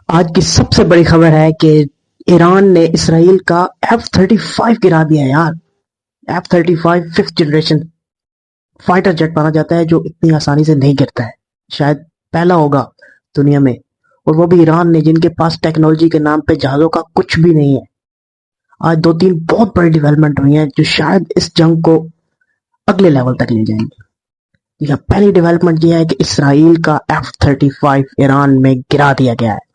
آج کی سب سے بڑی خبر ہے کہ ایران نے اسرائیل کا F-35 گرا دیا ہے یار۔ F-35 5th generation fighter jet مانا جاتا ہے جو اتنی آسانی سے نہیں گرتا ہے، شاید پہلا ہوگا دنیا میں، اور وہ بھی ایران نے، جن کے پاس ٹیکنالوجی کے نام پہ جہازوں کا کچھ بھی نہیں ہے۔ آج 2-3 بہت بڑی ڈیولپمنٹ ہوئی ہیں جو شاید اس جنگ کو اگلے لیول تک لے جائیں گے۔ پہلی ڈیولپمنٹ یہ ہے کہ اسرائیل کا F-35 ایران میں گرا دیا گیا ہے۔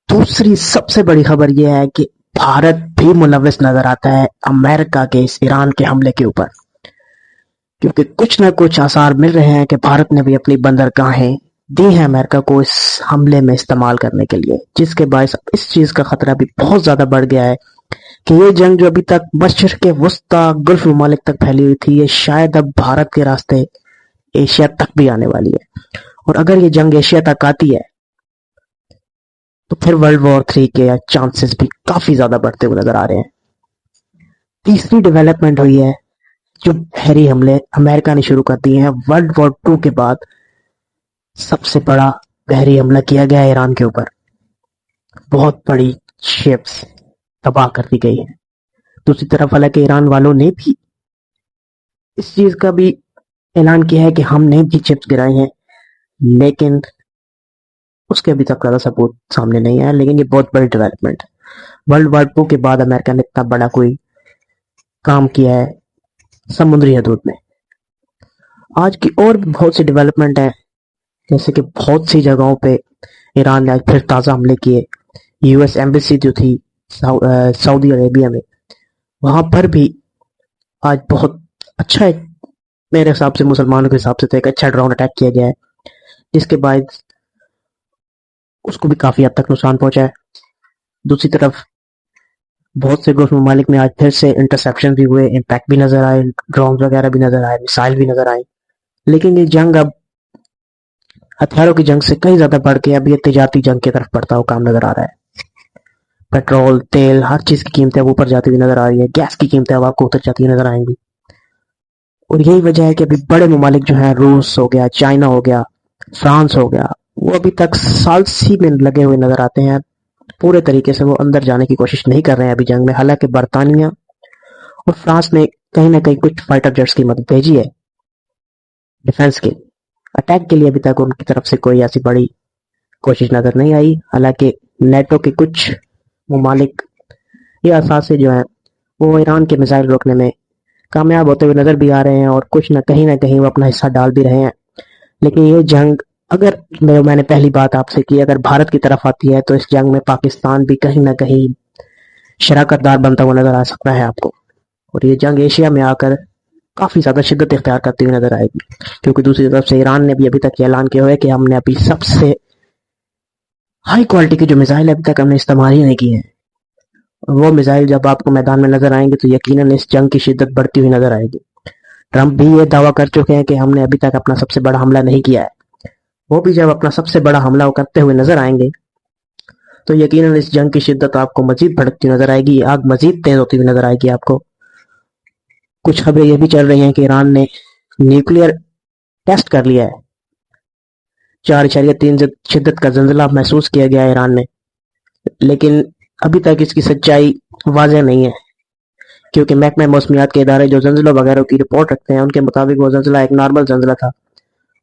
دوسری سب سے بڑی خبر یہ ہے کہ بھارت بھی ملوث نظر آتا ہے امریکہ کے اس ایران کے حملے کے اوپر، کیونکہ کچھ نہ کچھ آثار مل رہے ہیں کہ بھارت نے بھی اپنی بندرگاہیں دی ہیں امریکہ کو اس حملے میں استعمال کرنے کے لیے، جس کے باعث اس چیز کا خطرہ بھی بہت زیادہ بڑھ گیا ہے کہ یہ جنگ جو ابھی تک مشرق وسطی گلف ممالک تک پھیلی ہوئی تھی، یہ شاید اب بھارت کے راستے ایشیا تک بھی آنے والی ہے، اور اگر یہ جنگ ایشیا تک آتی ہے تو پھر ورلڈ وار 3 کے چانسز بھی کافی زیادہ بڑھتے ہوئے نظر آ رہے ہیں۔ تیسری ڈیولپمنٹ ہوئی ہے جو بحری حملے امریکہ نے شروع کر دیے ہیں۔ ورلڈ وار 2 کے بعد سب سے بڑا بحری حملہ کیا گیا ہے ایران کے اوپر، بہت بڑی شپس تباہ کر دی گئی ہیں۔ دوسری طرف حالانکہ ایران والوں نے بھی اس چیز کا بھی اعلان کیا ہے کہ ہم نے بھی چپس گرائے ہیں، لیکن اس کے ابھی تک زیادہ سپورٹ سامنے نہیں آیا، لیکن یہ بہت بڑی ڈیولپمنٹ ہے۔ ورلڈ وار 2 کے بعد امریکہ نے اتنا بڑا کوئی کام کیا ہے سمندری حدود میں۔ آج کی اور بھی بہت سی ڈیولپمنٹ ہے، جیسے کہ بہت سی جگہوں پہ ایران نے آج پھر تازہ حملے کیے۔ یو ایس ایمبیسی جو تھی سعودی عربیہ میں، وہاں پر بھی آج بہت اچھا ایک، میرے حساب سے مسلمانوں کے حساب سے تو ایک اچھا ڈرون اٹیک کیا گیا ہے، جس کے بعد اس کو بھی کافی حد تک نقصان پہنچا ہے۔ دوسری طرف بہت سے گلف ممالک میں آج پھر سے انٹرسیپشن بھی ہوئے، امپیکٹ بھی نظر آئے، ڈرون وغیرہ بھی نظر آئے، میسائل بھی نظر آئے، لیکن یہ جنگ اب ہتھیاروں کی جنگ سے کئی زیادہ بڑھ کے اب یہ تجارتی جنگ کی طرف بڑھتا ہوا کام نظر آ رہا ہے۔ پیٹرول، تیل، ہر چیز کی قیمتیں اب اوپر جاتی ہوئی نظر آ رہی ہے، گیس کی قیمتیں اب آپ کو اتر جاتی ہوئی نظر آئیں گی، اور یہی وجہ ہے کہ ابھی بڑے ممالک جو ہیں، روس ہو گیا، چائنا ہو گیا، فرانس ہو گیا، وہ ابھی تک سالسی میں لگے ہوئے نظر آتے ہیں، پورے طریقے سے وہ اندر جانے کی کوشش نہیں کر رہے ہیں ابھی جنگ میں۔ حالانکہ برطانیہ اور فرانس نے کہیں نہ کہیں کچھ فائٹر جیٹس کی مدد بھیجی ہے ڈیفنس کے، اٹیک کے لیے ابھی تک ان کی طرف سے کوئی ایسی بڑی کوشش نظر نہیں آئی۔ حالانکہ نیٹو کے کچھ ممالک یہ اثاثے جو ہیں وہ ایران کے میزائل روکنے میں کامیاب ہوتے ہوئے نظر بھی آ رہے ہیں، اور کچھ نہ کہیں وہ اپنا حصہ ڈال بھی رہے ہیں۔ لیکن یہ جنگ، اگر میں نے پہلی بات آپ سے کی، اگر بھارت کی طرف آتی ہے تو اس جنگ میں پاکستان بھی کہیں نہ کہیں شراکت دار بنتا ہوا نظر آ سکتا ہے آپ کو، اور یہ جنگ ایشیا میں آ کر کافی زیادہ شدت اختیار کرتی ہوئی نظر آئے گی، کیونکہ دوسری طرف سے ایران نے بھی ابھی تک یہ اعلان کیا ہوا ہے کہ ہم نے ابھی سب سے ہائی کوالٹی کے جو میزائل ابھی تک ہم نے استعمال ہی نہیں کیے ہیں، اور وہ میزائل جب آپ کو میدان میں نظر آئیں گے تو یقیناً اس جنگ کی شدت بڑھتی ہوئی نظر آئے گی۔ ٹرمپ بھی یہ دعویٰ کر چکے ہیں کہ ہم نے ابھی تک اپنا سب سے بڑا حملہ نہیں کیا ہے، وہ بھی جب اپنا سب سے بڑا حملہ کرتے ہوئے نظر آئیں گے تو یقیناً اس جنگ کی شدت آپ کو مزید بڑھتی نظر آئے گی، آگ مزید تیز ہوتی ہوئی نظر آئے گی آپ کو۔ کچھ خبریں یہ بھی چل رہی ہیں کہ ایران نے نیوکلیئر ٹیسٹ کر لیا ہے، 4.3 شدت کا زلزلہ محسوس کیا گیا ہے ایران میں، لیکن ابھی تک اس کی سچائی واضح نہیں ہے، کیونکہ محکمہ موسمیات کے ادارے جو زلزلوں وغیرہ کی رپورٹ رکھتے ہیں ان کے مطابق وہ زلزلہ ایک نارمل زلزلہ تھا،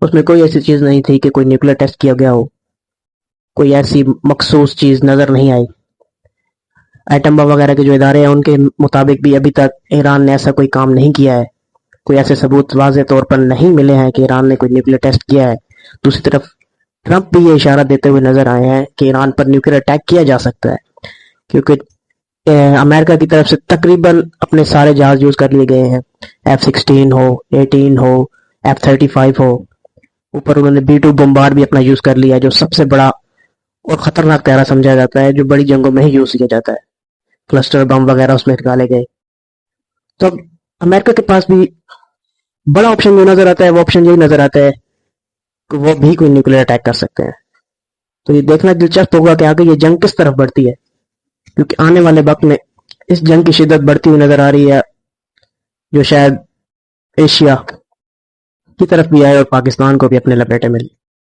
اس میں کوئی ایسی چیز نہیں تھی کہ کوئی نیوکلیئر ٹیسٹ کیا گیا ہو، کوئی ایسی مخصوص چیز نظر نہیں آئی۔ ایٹم بم وغیرہ کے جو ادارے ہیں ان کے مطابق بھی ابھی تک ایران نے ایسا کوئی کام نہیں کیا ہے، کوئی ایسے ثبوت واضح طور پر نہیں ملے ہیں کہ ایران نے کوئی نیوکلیئر ٹیسٹ کیا ہے۔ دوسری طرف ٹرمپ بھی یہ اشارہ دیتے ہوئے نظر آئے ہیں کہ ایران پر نیوکلیئر اٹیک کیا جا سکتا ہے، کیونکہ امریکہ کی طرف سے تقریباً اپنے سارے جہاز یوز کر لیے گئے ہیں، F-16 ہو، 18 ہو، F-35 ہو، اوپر انہوں نے B-2 بمبار بھی اپنا یوز کر لیا ہے، جو سب سے بڑا اور خطرناک طیارہ سمجھا جاتا ہے، جو بڑی جنگوں میں ہی یوز کیا جاتا ہے، کلسٹر بم وغیرہ اس میں نکالے گئے۔ تو اب امریکہ کے پاس بھی بڑا آپشن جو نظر آتا ہے وہ آپشن یہی نظر آتا ہے کہ وہ بھی کوئی نیوکلیئر اٹیک کر سکتے ہیں۔ تو یہ دیکھنا دلچسپ ہوگا کہ آگے یہ جنگ کس طرف بڑھتی ہے، کیونکہ آنے والے وقت میں اس جنگ کی شدت بڑھتی ہوئی نظر آ رہی ہے، جو شاید ایشیا کی طرف بھی آئے اور پاکستان کو بھی اپنے لپیٹے میں لے۔